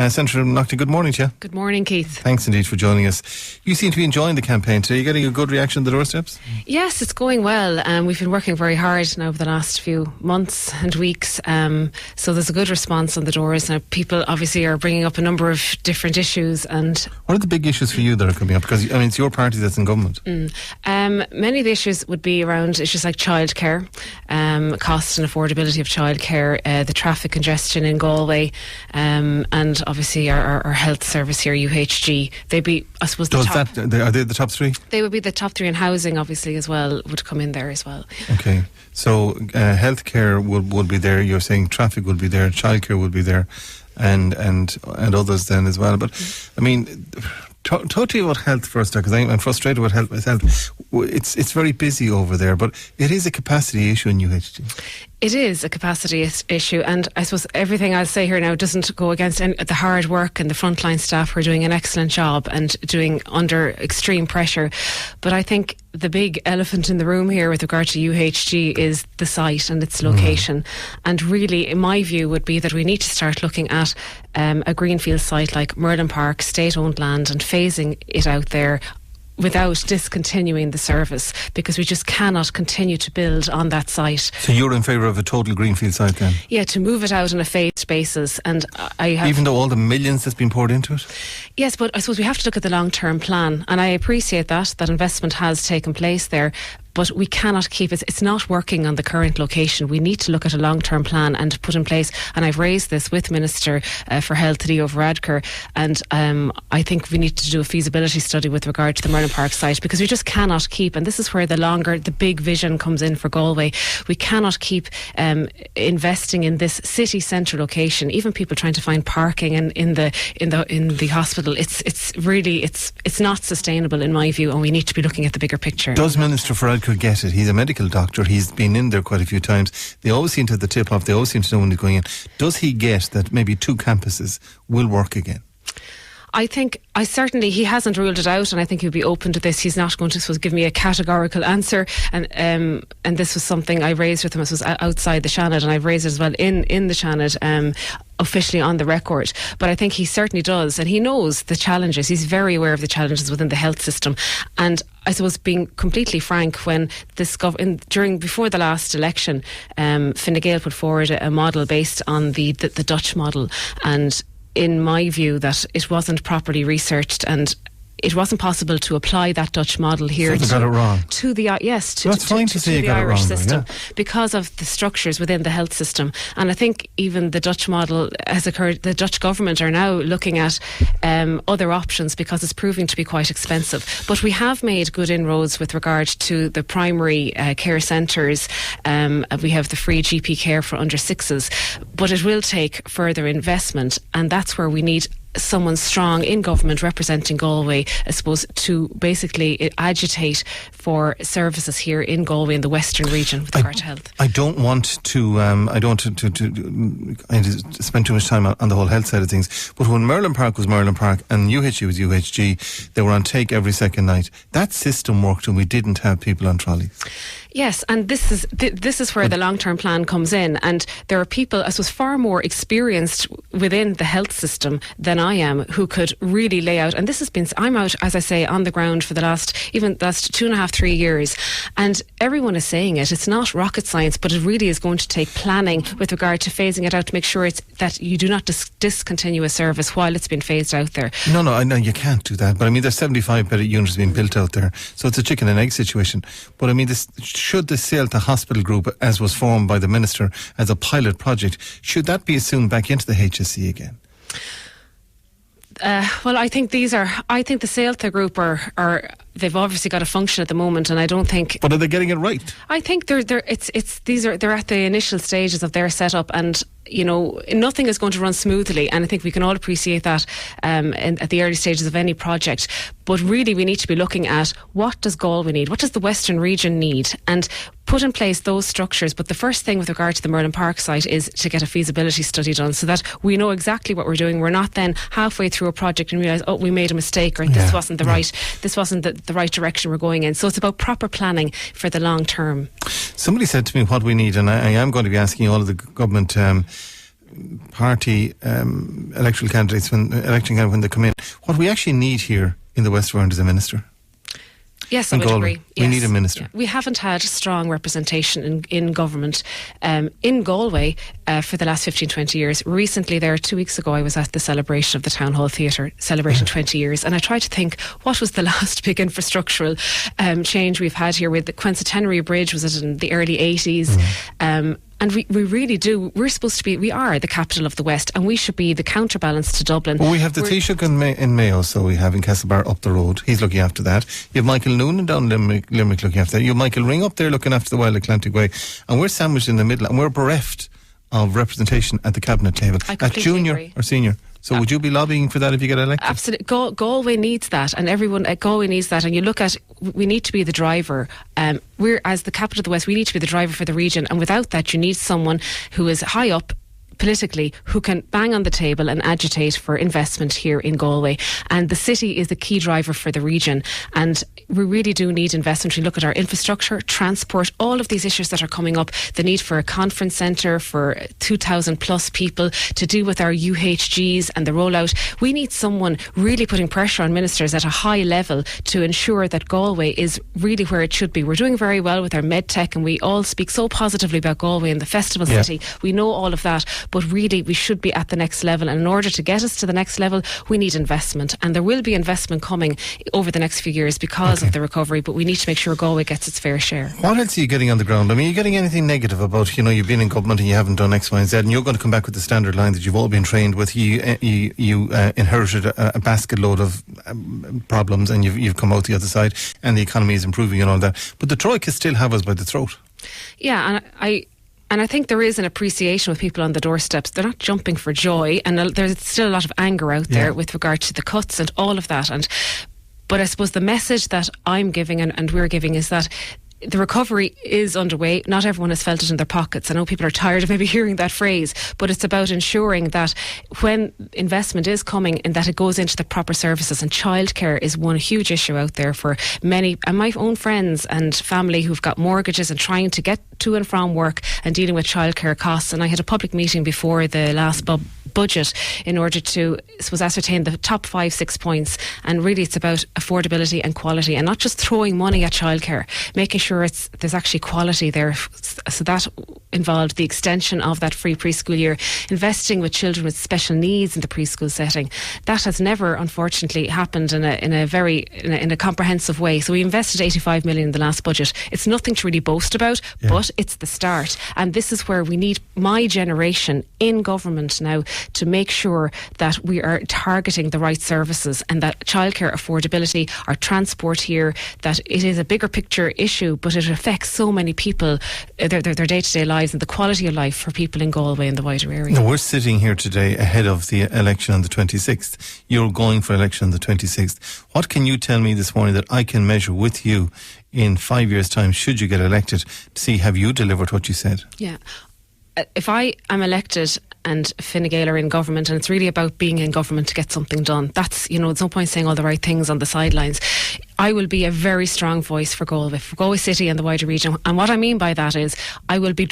Senator Nocty, good morning to you. Good morning, Keith. Thanks indeed for joining us. You seem to be enjoying the campaign today. Are you getting a good reaction on the doorsteps? Yes, it's going well. We've been working very hard now over the last few months and weeks. So there's a good response on the doors. Now, people obviously are bringing up a number of different issues. And what are the big issues for you that are coming up? Because, it's your party that's in government. Many of the issues would be around issues like childcare, cost and affordability of childcare, the traffic congestion in Galway, and obviously our health service here, UHG. They'd be, I suppose, are they the top three? They would be the top three, and housing obviously as well would come in there as well. Okay, so healthcare would be there. You're saying traffic would be there, childcare would be there, and others then as well. But talk to you about health first, because I'm frustrated with health myself. It's very busy over there, but it is a capacity issue in UHG. It is a capacity issue, and I suppose everything I'll say here now doesn't go against the hard work and the frontline staff who are doing an excellent job and doing under extreme pressure. But I think the big elephant in the room here with regard to UHG is the site and its location. And really, in my view, would be that we need to start looking at a greenfield site like Merlin Park, state-owned land, and phasing it out there without discontinuing the service, because we just cannot continue to build on that site. So you're in favour of a total greenfield site then? Yeah, to move it out on a phased basis. And even though all the millions that's been poured into it? Yes, but I suppose we have to look at the long-term plan, and I appreciate that investment has taken place there. But we cannot keep it. It's not working on the current location. We need to look at a long-term plan and put in place. And I've raised this with Minister for Health, Leo Varadkar, and I think we need to do a feasibility study with regard to the Merlin Park site, because we just cannot keep. And this is where the big vision comes in for Galway. We cannot keep investing in this city centre location. Even people trying to find parking in the hospital. It's not sustainable in my view, and we need to be looking at the bigger picture. Does Minister Varadkar get it? He's a medical doctor. He's been in there quite a few times. They always seem to have the tip off. They always seem to know when he's going in. Does he get that maybe two campuses will work again? I think he hasn't ruled it out, and I think he'll be open to this. He's not going to give me a categorical answer, and this was something I raised with him. This was outside the Seanad, and I've raised it as well in the Seanad, officially on the record. But I think he certainly does, and he knows the challenges. He's very aware of the challenges within the health system. And I suppose, being completely frank, when before the last election, Fine Gael put forward a model based on the Dutch model, and in my view, that it wasn't properly researched, and it wasn't possible to apply that Dutch model here. So they got it wrong. To the Irish system, because of the structures within the health system. And I think even the Dutch model has occurred. The Dutch government are now looking at other options, because it's proving to be quite expensive. But we have made good inroads with regard to the primary care centres. We have the free GP care for under sixes, but it will take further investment, and that's where we need someone strong in government representing Galway, I suppose, to basically agitate for services here in Galway in the western region with regard to health. I don't want to spend too much time on the whole health side of things, but when Merlin Park was Merlin Park and UHG was UHG, they were on take every second night. That system worked, and we didn't have people on trolleys. Yes, and this is where the long-term plan comes in, and there are people, I suppose, far more experienced within the health system than I am, who could really lay out. And this has been, I'm out, as I say, on the ground for the last 2.5-3 years, and everyone is saying it. It's not rocket science, but it really is going to take planning with regard to phasing it out to make sure that you do not discontinue a service while it's been phased out there. No, I know you can't do that. But there's 75 better units being built out there, so it's a chicken and egg situation. But should the Célta Hospital Group, as was formed by the Minister as a pilot project, should that be assumed back into the HSE again? Well, I think the Célta Group they've obviously got a function at the moment, and I don't think. But are they getting it right? I think they're at the initial stages of their setup, and nothing is going to run smoothly, and I think we can all appreciate that at the early stages of any project. But really, we need to be looking at what does Galway need, what does the Western region need, and put in place those structures. But the first thing with regard to the Merlin Park site is to get a feasibility study done, so that we know exactly what we're doing. We're not then halfway through a project and realise, we made a mistake, or this wasn't the right direction we're going in. So it's about proper planning for the long term. Somebody said to me what we need, and I am going to be asking all of the government party electoral candidates when they come in, what we actually need here in the West of Ireland is a minister. Yes, I would agree. We need a minister. Yeah. We haven't had strong representation in government in Galway for the last 15, 20 years. Recently, 2 weeks ago, I was at the celebration of the Town Hall Theatre, celebrating 20 years, and I tried to think, what was the last big infrastructural change we've had here? With the Quincentenary Bridge, was it in the early 80s? And we really do. We are the capital of the West, and we should be the counterbalance to Dublin. Well, we have the Taoiseach in Mayo, so we have in Castlebar up the road. He's looking after that. You have Michael Noonan down Limerick looking after that. You have Michael Ring up there looking after the Wild Atlantic Way. And we're sandwiched in the middle, and we're bereft of representation at the cabinet table. At junior agree. or senior. So would you be lobbying for that if you get elected? Absolutely. Galway needs that, and everyone at Galway needs that. And you look at, we need to be the driver. We're, as the capital of the West, we need to be the driver for the region. And without that, you need someone who is high up politically, who can bang on the table and agitate for investment here in Galway. And the city is the key driver for the region. And we really do need investment. We look at our infrastructure, transport, all of these issues that are coming up, the need for a conference centre for 2,000 plus people to deal with our UHGs and the rollout. We need someone really putting pressure on ministers at a high level to ensure that Galway is really where it should be. We're doing very well with our medtech, and we all speak so positively about Galway and the festival city. We know all of that, but really we should be at the next level. And in order to get us to the next level, we need investment, and there will be investment coming over the next few years because of the recovery, but we need to make sure Galway gets its fair share. What else are you getting on the ground? I mean, are you getting anything negative about, you've been in government and you haven't done X, Y and Z, and you're going to come back with the standard line that you've all been trained with. You inherited a basket load of problems, and you've come out the other side, and the economy is improving and all that, but the Troika still have us by the throat. Yeah, and I think there is an appreciation with people on the doorsteps. They're not jumping for joy, and there's still a lot of anger out there with regard to the cuts and all of that. But I suppose the message that I'm giving and we're giving is that the recovery is underway. Not everyone has felt it in their pockets. I know people are tired of maybe hearing that phrase, but it's about ensuring that when investment is coming, and that it goes into the proper services. And childcare is one huge issue out there for many, and my own friends and family who've got mortgages and trying to get to and from work and dealing with childcare costs. And I had a public meeting before the last budget in order to ascertain the top 5-6 points, and really it's about affordability and quality, and not just throwing money at childcare, making sure there's actually quality there. So that involved the extension of that free preschool year, investing with children with special needs in the preschool setting. That has never, unfortunately, happened in a comprehensive way. So we invested 85 million in the last budget. It's nothing to really boast about, but it's the start. And this is where we need my generation in government now to make sure that we are targeting the right services, and that childcare affordability, our transport here, that it is a bigger picture issue, but it affects so many people, their day-to-day lives and the quality of life for people in Galway and the wider area. Now, we're sitting here today ahead of the election on the 26th. You're going for election on the 26th. What can you tell me this morning that I can measure with you in 5 years' time, should you get elected, to see have you delivered what you said? Yeah. If I am elected and Fine Gael are in government, and it's really about being in government to get something done, that's, there's no point saying all the right things on the sidelines. I will be a very strong voice for Galway City and the wider region. And what I mean by that is I will be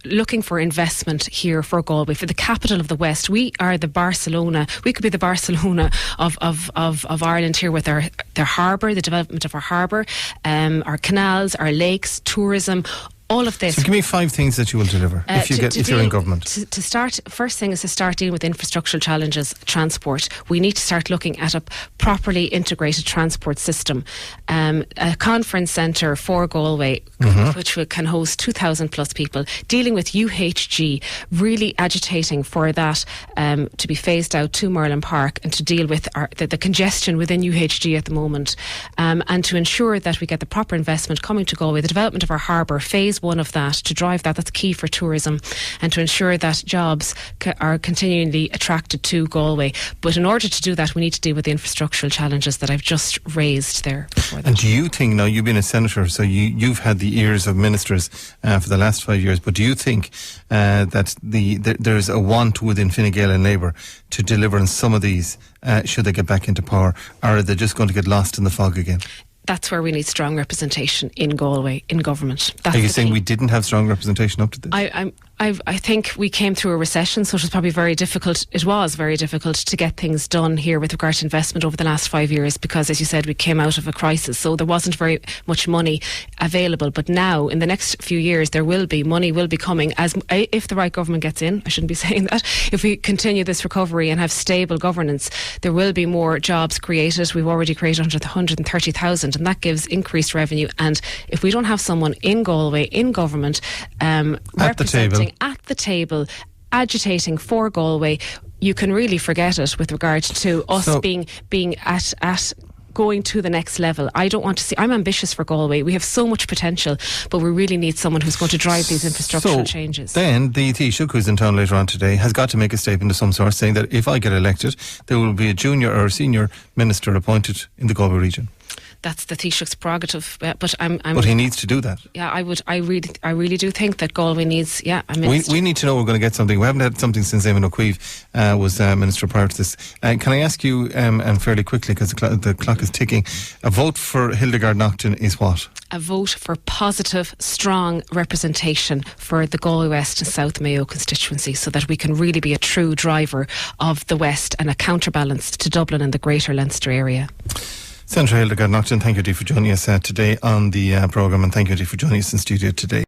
looking for investment here for Galway, for the capital of the West. We are the Barcelona. We could be the Barcelona of Ireland here, with our harbour, the development of our harbour, our canals, our lakes, tourism, all of this. So give me 5 things that you will deliver if you're in government. To start, first thing is to start dealing with infrastructural challenges, transport. We need to start looking at a properly integrated transport system. A conference centre for Galway, which can host 2,000 plus people, dealing with UHG, really agitating for that to be phased out to Merlin Park, and to deal with the congestion within UHG at the moment, and to ensure that we get the proper investment coming to Galway, the development of our harbour, phase 1 of that, to drive that's key for tourism, and to ensure that jobs are continually attracted to Galway. But in order to do that, we need to deal with the infrastructural challenges that I've just raised there before that. And do you think, now you've been a senator, so you've had the ears of ministers for the last 5 years, but do you think that there's a want within Fine Gael and Labour to deliver on some of these should they get back into power, or are they just going to get lost in the fog again? That's where we need strong representation in Galway, in government. Are you saying we didn't have strong representation up to this? I think we came through a recession, so it was probably very difficult. It was very difficult to get things done here with regard to investment over the last 5 years because, as you said, we came out of a crisis, so there wasn't very much money available. But now, in the next few years, money will be coming as if the right government gets in. I shouldn't be saying that. If we continue this recovery and have stable governance, there will be more jobs created. We've already created 130,000, and that gives increased revenue. And if we don't have someone in Galway, in government, representing at the table, agitating for Galway, you can really forget it with regard to us being at going to the next level. I don't want to see. I'm ambitious for Galway. We have so much potential, but we really need someone who's going to drive these infrastructural changes. Then the Taoiseach, who's in town later on today, has got to make a statement of some sort saying that if I get elected, there will be a junior or a senior minister appointed in the Galway region. That's the Taoiseach's prerogative, but But he needs to do that. Yeah, I really do think that Galway needs. Yeah, we need to know we're going to get something. We haven't had something since Eamon O'Queeve was minister prior to this. Can I ask you, and fairly quickly because the clock is ticking, a vote for Hildegard Naughton is what? A vote for positive, strong representation for the Galway West and South Mayo constituency, so that we can really be a true driver of the West and a counterbalance to Dublin and the Greater Leinster area. Senator Hildegard Naughton, thank you for joining us today on the programme, and thank you for joining us in studio today.